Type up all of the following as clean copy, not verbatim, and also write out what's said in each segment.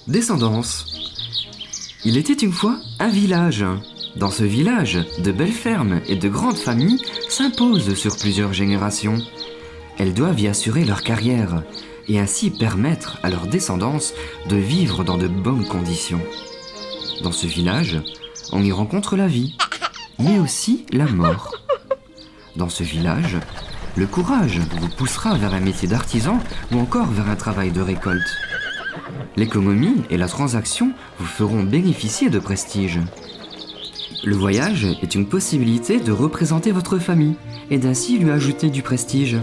Descendance. Il était une fois un village. Dans ce village, de belles fermes et de grandes familles s'imposent sur plusieurs générations. Elles doivent y assurer leur carrière et ainsi permettre à leur descendance de vivre dans de bonnes conditions. Dans ce village, on y rencontre la vie, mais aussi la mort. Dans ce village, le courage vous poussera vers un métier d'artisan ou encore vers un travail de récolte. L'économie et la transaction vous feront bénéficier de prestige. Le voyage est une possibilité de représenter votre famille et d'ainsi lui ajouter du prestige.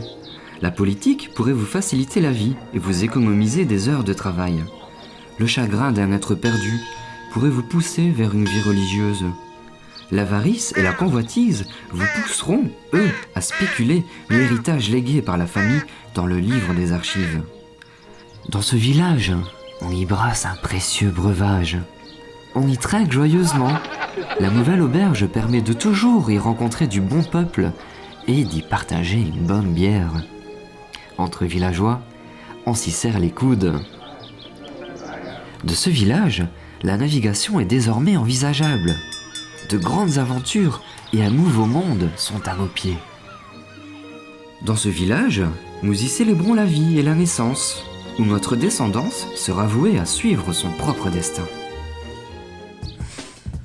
La politique pourrait vous faciliter la vie et vous économiser des heures de travail. Le chagrin d'un être perdu pourrait vous pousser vers une vie religieuse. L'avarice et la convoitise vous pousseront, eux, à spéculer l'héritage légué par la famille dans le livre des archives. Dans ce village, on y brasse un précieux breuvage. On y trinque joyeusement. La nouvelle auberge permet de toujours y rencontrer du bon peuple et d'y partager une bonne bière. Entre villageois, on s'y serre les coudes. De ce village, la navigation est désormais envisageable. De grandes aventures et un nouveau monde sont à nos pieds. Dans ce village, nous y célébrons la vie et la naissance, où notre descendance sera vouée à suivre son propre destin.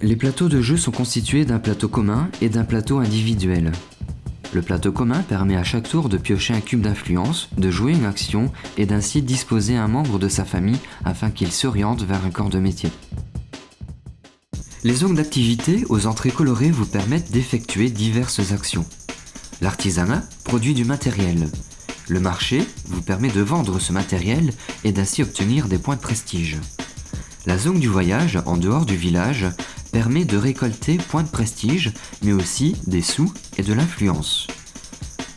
Les plateaux de jeu sont constitués d'un plateau commun et d'un plateau individuel. Le plateau commun permet à chaque tour de piocher un cube d'influence, de jouer une action et d'ainsi disposer un membre de sa famille afin qu'il s'oriente vers un corps de métier. Les zones d'activité aux entrées colorées vous permettent d'effectuer diverses actions. L'artisanat produit du matériel. Le marché vous permet de vendre ce matériel et d'ainsi obtenir des points de prestige. La zone du voyage, en dehors du village, permet de récolter points de prestige, mais aussi des sous et de l'influence.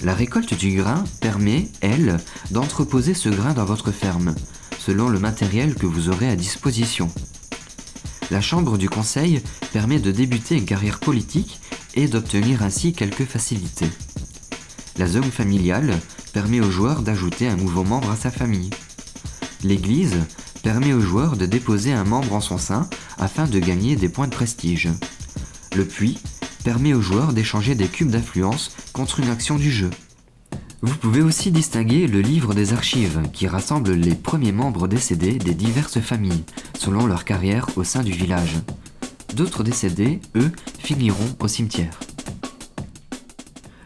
La récolte du grain permet, elle, d'entreposer ce grain dans votre ferme, selon le matériel que vous aurez à disposition. La chambre du conseil permet de débuter une carrière politique et d'obtenir ainsi quelques facilités. La zone familiale permet au joueur d'ajouter un nouveau membre à sa famille. L'église permet au joueur de déposer un membre en son sein afin de gagner des points de prestige. Le puits permet au joueur d'échanger des cubes d'influence contre une action du jeu. Vous pouvez aussi distinguer le livre des archives qui rassemble les premiers membres décédés des diverses familles, selon leur carrière au sein du village. D'autres décédés, eux, finiront au cimetière.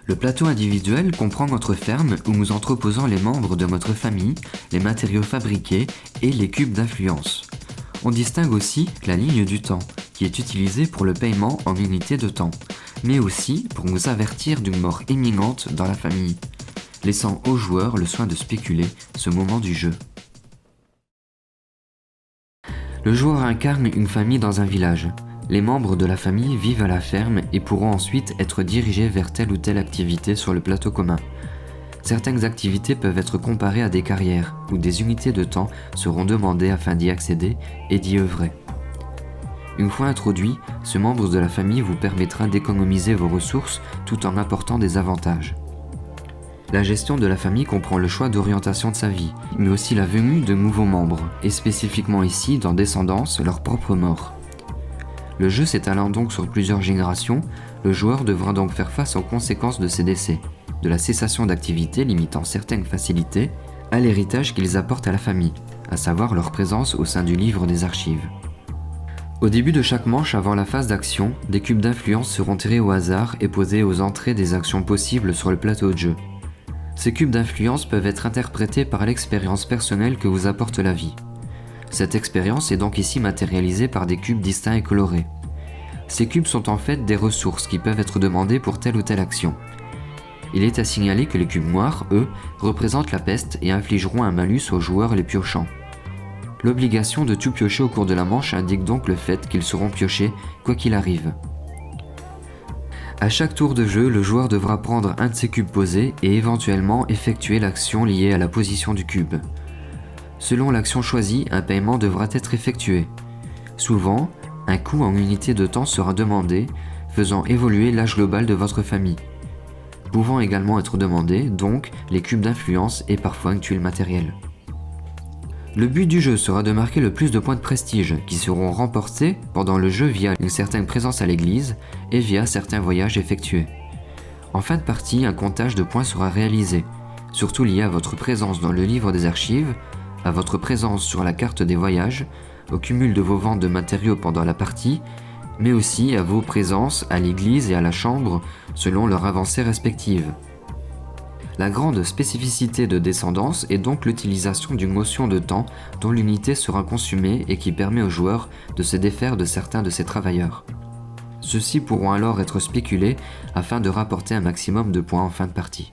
Le plateau individuel comprend notre ferme où nous entreposons les membres de notre famille, les matériaux fabriqués et les cubes d'influence. On distingue aussi la ligne du temps, qui est utilisée pour le paiement en unités de temps, mais aussi pour nous avertir d'une mort imminente dans la famille, laissant aux joueurs le soin de spéculer ce moment du jeu. Le joueur incarne une famille dans un village. Les membres de la famille vivent à la ferme et pourront ensuite être dirigés vers telle ou telle activité sur le plateau commun. Certaines activités peuvent être comparées à des carrières, où des unités de temps seront demandées afin d'y accéder et d'y œuvrer. Une fois introduit, ce membre de la famille vous permettra d'économiser vos ressources tout en apportant des avantages. La gestion de la famille comprend le choix d'orientation de sa vie, mais aussi la venue de nouveaux membres, et spécifiquement ici, dans Descendance, leur propre mort. Le jeu s'étalant donc sur plusieurs générations, le joueur devra donc faire face aux conséquences de ces décès, de la cessation d'activité limitant certaines facilités, à l'héritage qu'ils apportent à la famille, à savoir leur présence au sein du livre des archives. Au début de chaque manche avant la phase d'action, des cubes d'influence seront tirés au hasard et posés aux entrées des actions possibles sur le plateau de jeu. Ces cubes d'influence peuvent être interprétés par l'expérience personnelle que vous apporte la vie. Cette expérience est donc ici matérialisée par des cubes distincts et colorés. Ces cubes sont en fait des ressources qui peuvent être demandées pour telle ou telle action. Il est à signaler que les cubes noirs, eux, représentent la peste et infligeront un malus aux joueurs les piochants. L'obligation de tout piocher au cours de la manche indique donc le fait qu'ils seront piochés quoi qu'il arrive. À chaque tour de jeu, le joueur devra prendre un de ces cubes posés et éventuellement effectuer l'action liée à la position du cube. Selon l'action choisie, un paiement devra être effectué. Souvent, un coût en unité de temps sera demandé, faisant évoluer l'âge global de votre famille. Pouvant également être demandés, donc, les cubes d'influence et parfois une tuile matérielle. Le but du jeu sera de marquer le plus de points de prestige qui seront remportés pendant le jeu via une certaine présence à l'église et via certains voyages effectués. En fin de partie, un comptage de points sera réalisé, surtout lié à votre présence dans le livre des archives, à votre présence sur la carte des voyages, au cumul de vos ventes de matériaux pendant la partie, mais aussi à vos présences à l'église et à la chambre selon leur avancée respective. La grande spécificité de Descendance est donc l'utilisation d'une notion de temps dont l'unité sera consumée et qui permet aux joueurs de se défaire de certains de ces travailleurs. Ceux-ci pourront alors être spéculés afin de rapporter un maximum de points en fin de partie.